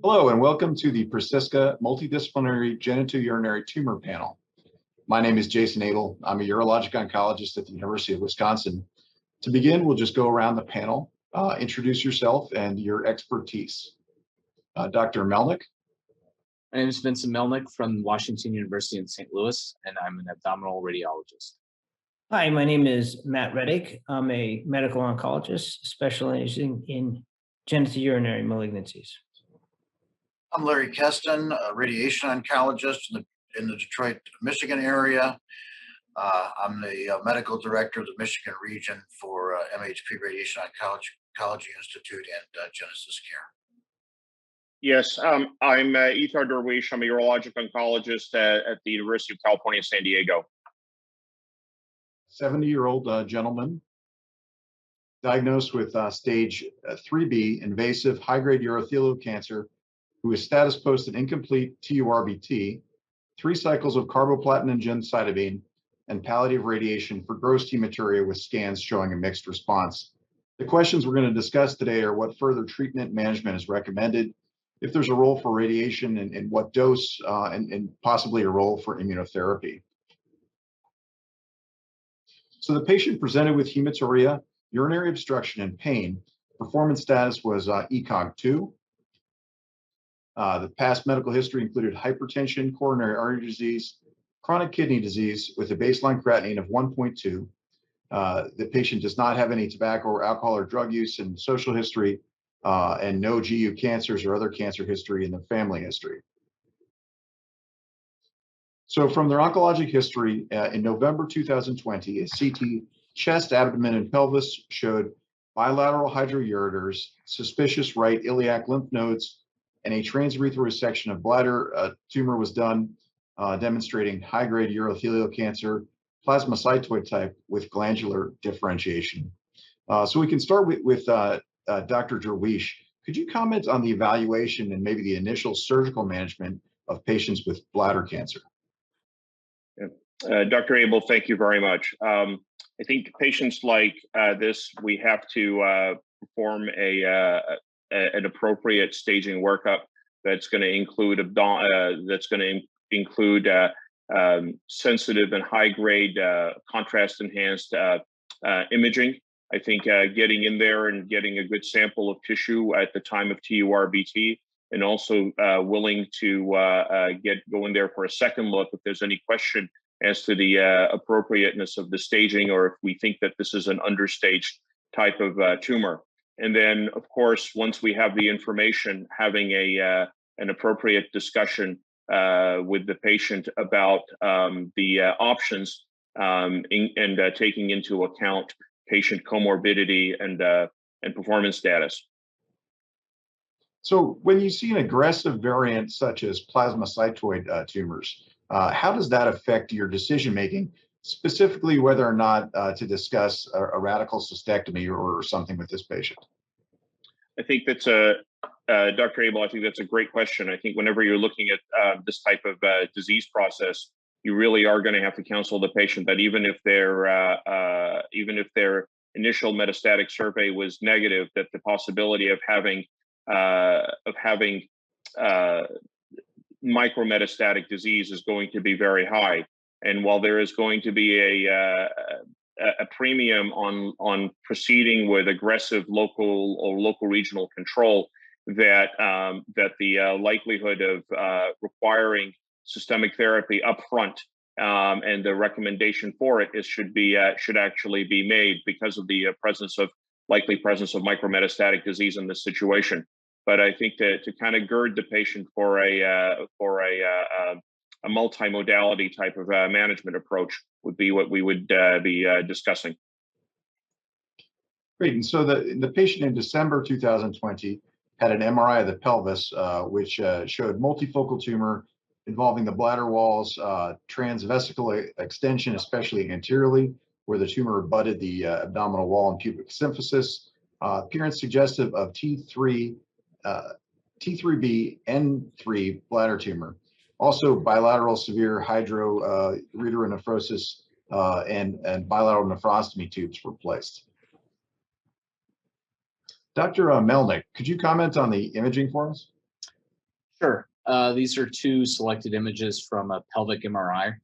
Hello and welcome to the PrecisCa Multidisciplinary Genitourinary Tumor Panel. My name is Jason Abel. I'm a urologic oncologist at the University of Wisconsin. To begin, we'll just go around the panel, introduce yourself and your expertise. Dr. Melnick. My name is Vincent Melnick from Washington University in St. Louis, and I'm an abdominal radiologist. Hi, my name is Matt Reddick. I'm a medical oncologist specializing in genitourinary malignancies. I'm Larry Keston, a radiation oncologist in the Detroit, Michigan area. I'm the medical director of the Michigan region for MHP Radiation Oncology Institute and Genesis Care. Yes, I'm Ethar Derwish. I'm a urologic oncologist at the University of California, San Diego. 70-year-old gentleman diagnosed with stage 3B invasive high-grade urothelial cancer who is status posted incomplete TURBT, 3 cycles of carboplatin and gemcitabine, and palliative radiation for gross hematuria with scans showing a mixed response. The questions we're going to discuss today are what further treatment management is recommended, if there's a role for radiation and what dose, and possibly a role for immunotherapy. So the patient presented with hematuria, urinary obstruction, and pain. Performance status was ECOG 2. The past medical history included hypertension, coronary artery disease, chronic kidney disease with a baseline creatinine of 1.2. The patient does not have any tobacco or alcohol or drug use in social history, and no GU cancers or other cancer history in the family history. So from their oncologic history, in November 2020, a CT chest, abdomen, and pelvis showed bilateral hydroureters, suspicious right iliac lymph nodes, and a transurethral resection of bladder. A tumor was done demonstrating high-grade urothelial cancer, plasmacytoid type with glandular differentiation. So we can start with Dr. Derwish. Could you comment on the evaluation and maybe the initial surgical management of patients with bladder cancer? Dr. Abel, thank you very much. I think patients like this, we have to perform an appropriate staging workup that's going to include sensitive and high-grade contrast-enhanced imaging. I think getting in there and getting a good sample of tissue at the time of TURBT, and also willing to go in there for a second look if there's any question as to the appropriateness of the staging, or if we think that this is an understaged type of tumor. And then, of course, once we have the information, having an appropriate discussion with the patient about the options and taking into account patient comorbidity and performance status. So when you see an aggressive variant such as plasmacytoid tumors, how does that affect your decision-making, specifically whether or not to discuss a radical cystectomy or something with this patient? I think that's Dr. Abel, I think that's a great question. I think whenever you're looking at this type of disease process, you really are going to have to counsel the patient that even if their initial metastatic survey was negative, that the possibility of having micrometastatic disease is going to be very high. And while there is going to be a premium on proceeding with aggressive local or local regional control, that the likelihood of requiring systemic therapy upfront and the recommendation for it should actually be made because of the likely presence of micrometastatic disease in this situation. But I think to kind of gird the patient for a multimodality type of management approach would be what we would be discussing. Great. And so the patient in December 2020 had an MRI of the pelvis, which showed multifocal tumor involving the bladder walls, transvesical extension, especially anteriorly, where the tumor abutted the abdominal wall and pubic symphysis, appearance suggestive of T3B N3 bladder tumor. Also bilateral severe hydroureteronephrosis and bilateral nephrostomy tubes were placed. Dr. Melnick, could you comment on the imaging for us? Sure. These are two selected images from a pelvic MRI.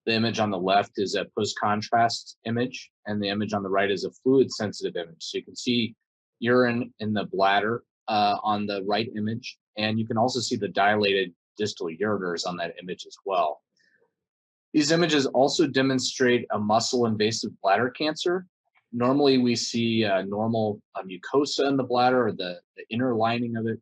The image on the left is a post-contrast image, and the image on the right is a fluid-sensitive image. So you can see urine in the bladder on the right image, and you can also see the dilated distal ureters on that image as well. These images also demonstrate a muscle-invasive bladder cancer. Normally, we see normal mucosa in the bladder, or the inner lining of it,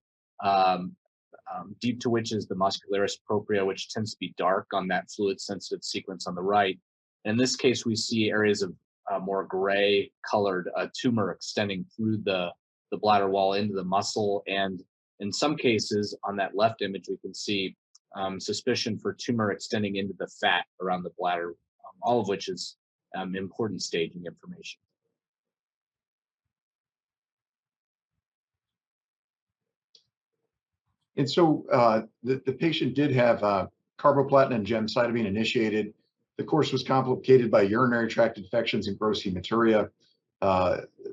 deep to which is the muscularis propria, which tends to be dark on that fluid-sensitive sequence on the right. In this case, we see areas of more gray-colored tumor extending through the bladder wall into the muscle, and in some cases, on that left image, we can see suspicion for tumor extending into the fat around the bladder, all of which is important staging information. And so the patient did have carboplatin and gemcitabine initiated. The course was complicated by urinary tract infections and gross hematuria.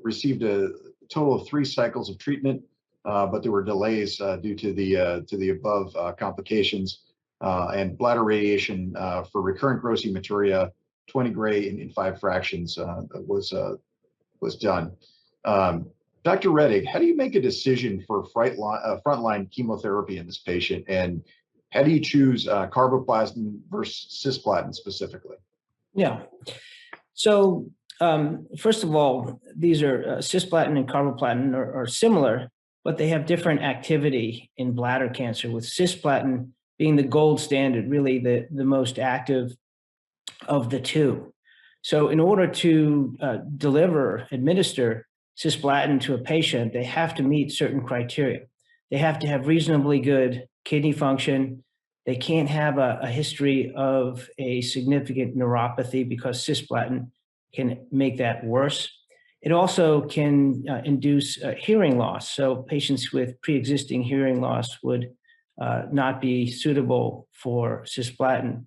Received a total of 3 cycles of treatment, but there were delays due to the above complications, and bladder radiation for recurrent gross hematuria, 20 gray in 5 fractions was done. Dr. Rettig, how do you make a decision for frontline chemotherapy in this patient, and how do you choose carboplatin versus cisplatin specifically? Yeah. So first of all, these are cisplatin and carboplatin are similar, but they have different activity in bladder cancer, with cisplatin being the gold standard, really the most active of the two. So in order to administer cisplatin to a patient, they have to meet certain criteria. They have to have reasonably good kidney function. They can't have a history of a significant neuropathy, because cisplatin can make that worse. It also can induce hearing loss. So patients with pre-existing hearing loss would not be suitable for cisplatin.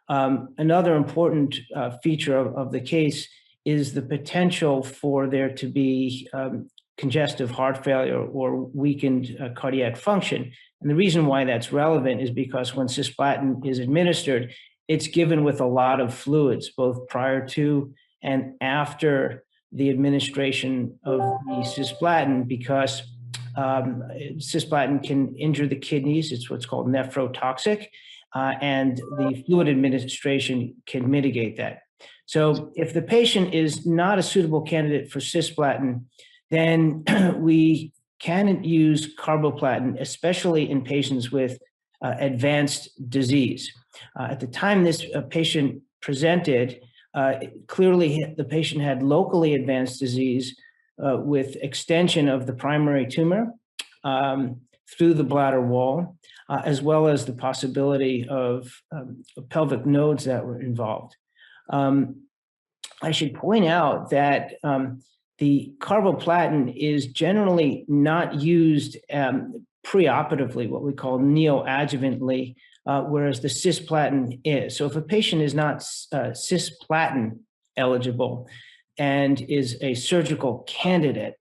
Another important feature of the case is the potential for there to be congestive heart failure or weakened cardiac function. And the reason why that's relevant is because when cisplatin is administered, it's given with a lot of fluids, both prior to and after the administration of the cisplatin, because cisplatin can injure the kidneys. It's what's called nephrotoxic, and the fluid administration can mitigate that. So if the patient is not a suitable candidate for cisplatin, then we can use carboplatin, especially in patients with advanced disease. At the time this patient presented, clearly the patient had locally advanced disease with extension of the primary tumor through the bladder wall, as well as the possibility of pelvic nodes that were involved. I should point out that the carboplatin is generally not used preoperatively, what we call neoadjuvantly, whereas the cisplatin is. So if a patient is not cisplatin eligible and is a surgical candidate,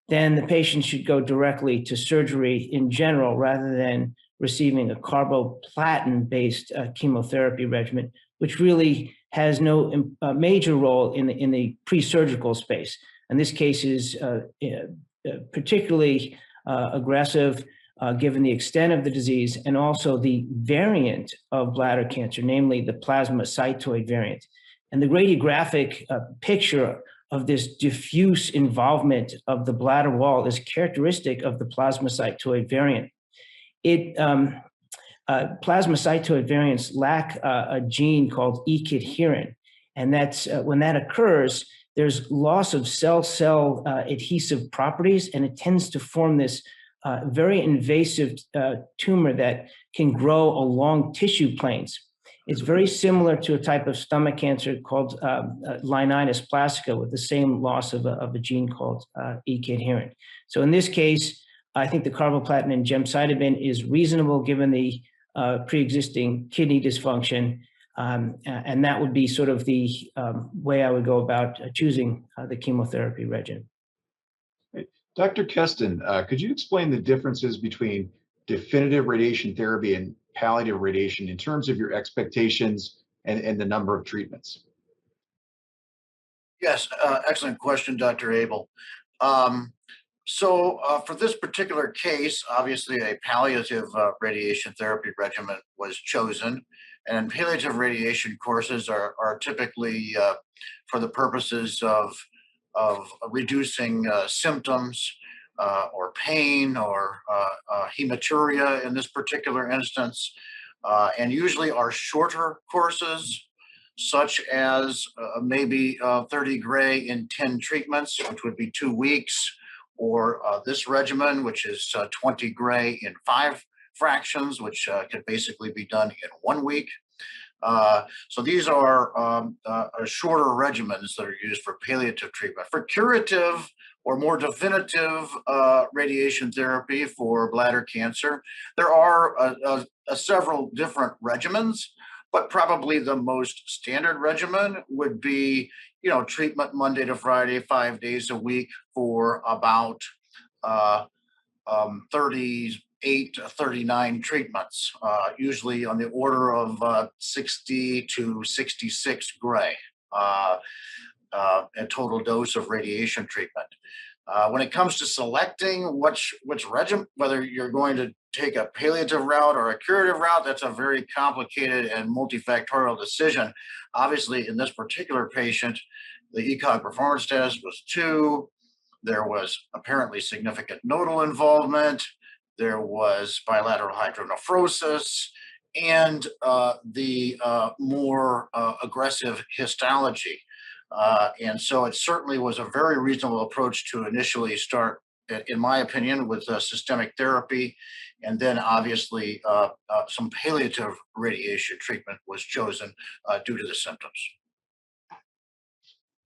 then the patient should go directly to surgery in general, rather than receiving a carboplatin-based chemotherapy regimen, which really has no major role in the pre-surgical space. And this case is particularly aggressive given the extent of the disease and also the variant of bladder cancer, namely the plasmacytoid variant. And the radiographic picture of this diffuse involvement of the bladder wall is characteristic of the plasmacytoid variant. Plasmacytoid variants lack a gene called e-cadherin, and that's when that occurs, there's loss of cell-cell adhesive properties, and it tends to form this very invasive tumor that can grow along tissue planes. It's very similar to a type of stomach cancer called Linnaeus plastica, with the same loss of a gene called e-cadherin. So in this case, I think the carboplatin and gemcitabine is reasonable given the pre-existing kidney dysfunction, and that would be sort of the way I would go about choosing the chemotherapy regimen. Dr. Keston, could you explain the differences between definitive radiation therapy and palliative radiation in terms of your expectations and the number of treatments? Yes, excellent question, Dr. Abel. For this particular case, obviously a palliative radiation therapy regimen was chosen, and palliative radiation courses are typically for the purposes of reducing symptoms or pain or hematuria in this particular instance, and usually are shorter courses, such as maybe 30 gray in 10 treatments, which would be 2 weeks, or this regimen, which is 20 gray in 5 fractions, which can basically be done in 1 week. So these are shorter regimens that are used for palliative treatment. For curative or more definitive radiation therapy for bladder cancer, there are several different regimens, but probably the most standard regimen would be, treatment Monday to Friday, 5 days a week for about 38 to 39 treatments, usually on the order of 60 to 66 gray, a total dose of radiation treatment. When it comes to selecting which regimen, whether you're going to take a palliative route or a curative route, that's a very complicated and multifactorial decision. Obviously, in this particular patient, the ECOG performance status was 2. There was apparently significant nodal involvement. There was bilateral hydronephrosis and the more aggressive histology. And so it certainly was a very reasonable approach to initially start, in my opinion, with systemic therapy. And then obviously some palliative radiation treatment was chosen due to the symptoms.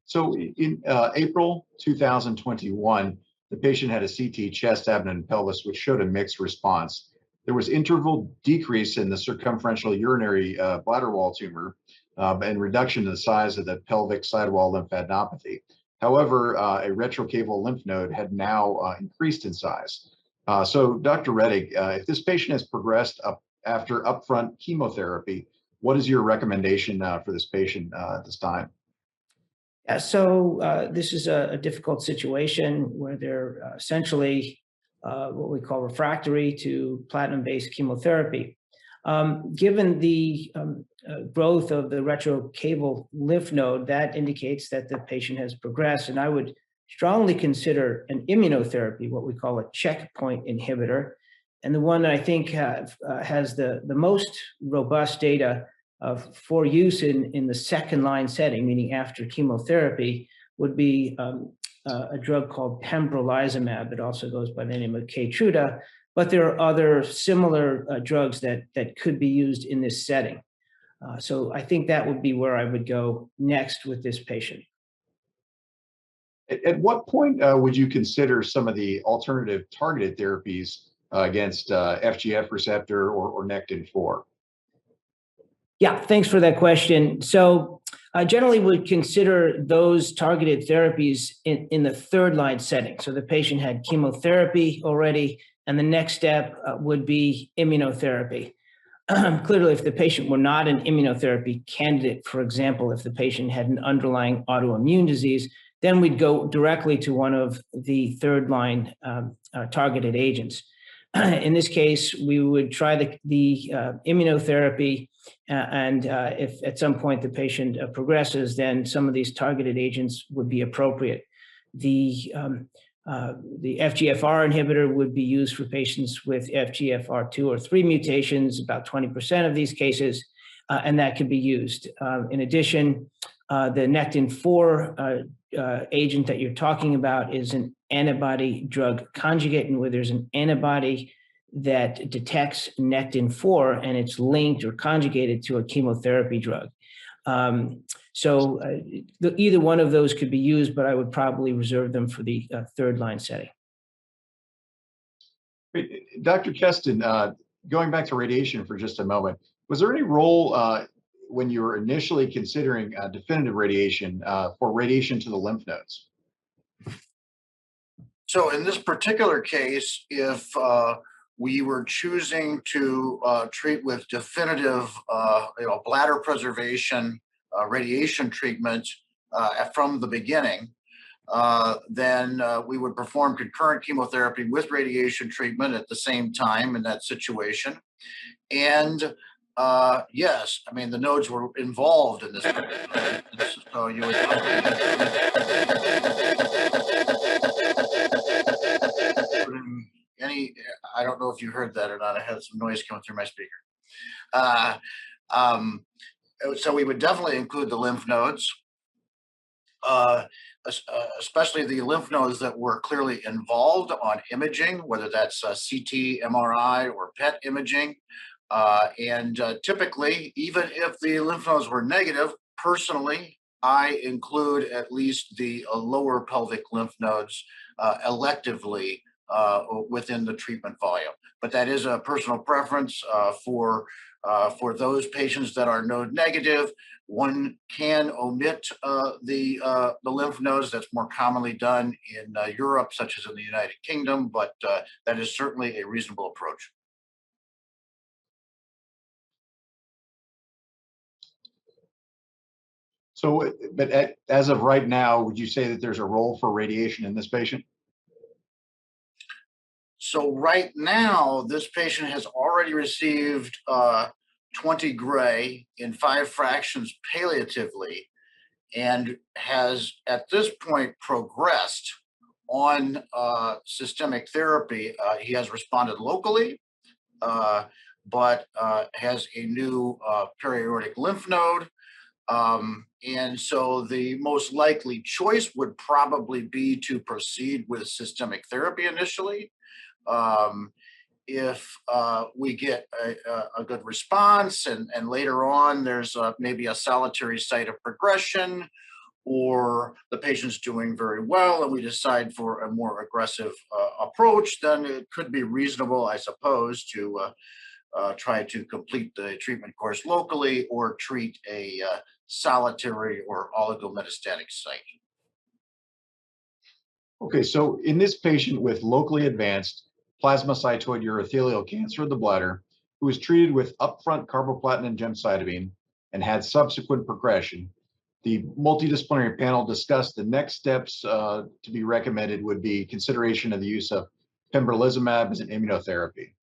So in April 2021, the patient had a CT chest, abdomen, and pelvis, which showed a mixed response. There was interval decrease in the circumferential urinary bladder wall tumor and reduction in the size of the pelvic sidewall lymphadenopathy. However, a retrocaval lymph node had now increased in size. So Dr. Rettig, if this patient has progressed after upfront chemotherapy, what is your recommendation for this patient at this time? Yeah, so this is a difficult situation where they're essentially what we call refractory to platinum-based chemotherapy. Given the growth of the retrocaval lymph node, that indicates that the patient has progressed, and I would strongly consider an immunotherapy, what we call a checkpoint inhibitor. And the one that I think has the most robust data for use in the second-line setting, meaning after chemotherapy, would be a drug called pembrolizumab. It also goes by the name of Keytruda, but there are other similar drugs that could be used in this setting. So I think that would be where I would go next with this patient. At what point would you consider some of the alternative targeted therapies against FGF receptor or Nectin-4? Yeah, thanks for that question. So I generally would consider those targeted therapies in the third-line setting. So the patient had chemotherapy already, and the next step would be immunotherapy. Clearly, if the patient were not an immunotherapy candidate, for example, if the patient had an underlying autoimmune disease, then we'd go directly to one of the third-line targeted agents. In this case, we would try the immunotherapy, and if at some point the patient progresses, then some of these targeted agents would be appropriate. The FGFR inhibitor would be used for patients with FGFR2 or 3 mutations, about 20% of these cases, and that could be used. In addition, the Nectin-4 agent that you're talking about is an antibody drug conjugate, and where there's an antibody that detects Nectin-4 and it's linked or conjugated to a chemotherapy drug. So either one of those could be used, but I would probably reserve them for the third line setting. Dr. Keston, going back to radiation for just a moment, was there any role when you were initially considering definitive radiation for radiation to the lymph nodes? So in this particular case, if we were choosing to treat with definitive, bladder preservation radiation treatment from the beginning, then we would perform concurrent chemotherapy with radiation treatment at the same time in that situation. And yes, I mean, the nodes were involved in this. So you would. I don't know if you heard that or not. I had some noise coming through my speaker. So we would definitely include the lymph nodes, especially the lymph nodes that were clearly involved on imaging, whether that's CT, MRI, or PET imaging. And typically, even if the lymph nodes were negative, personally, I include at least the lower pelvic lymph nodes electively within the treatment volume. But that is a personal preference for those patients that are node negative. One can omit the lymph nodes. That's more commonly done in Europe, such as in the United Kingdom, but that is certainly a reasonable approach. So, but as of right now, would you say that there's a role for radiation in this patient? So right now, this patient has already received 20 gray in 5 fractions palliatively and has at this point progressed on systemic therapy. He has responded locally, but has a new periaortic lymph node. And so the most likely choice would probably be to proceed with systemic therapy initially. If we get a good response and later on there's maybe a solitary site of progression, or the patient's doing very well and we decide for a more aggressive approach, then it could be reasonable, I suppose, to try to complete the treatment course locally or treat a solitary or oligometastatic site. Okay, so in this patient with locally advanced plasmacytoid urothelial cancer of the bladder, who was treated with upfront carboplatin and gemcitabine and had subsequent progression, the multidisciplinary panel discussed the next steps to be recommended would be consideration of the use of pembrolizumab as an immunotherapy.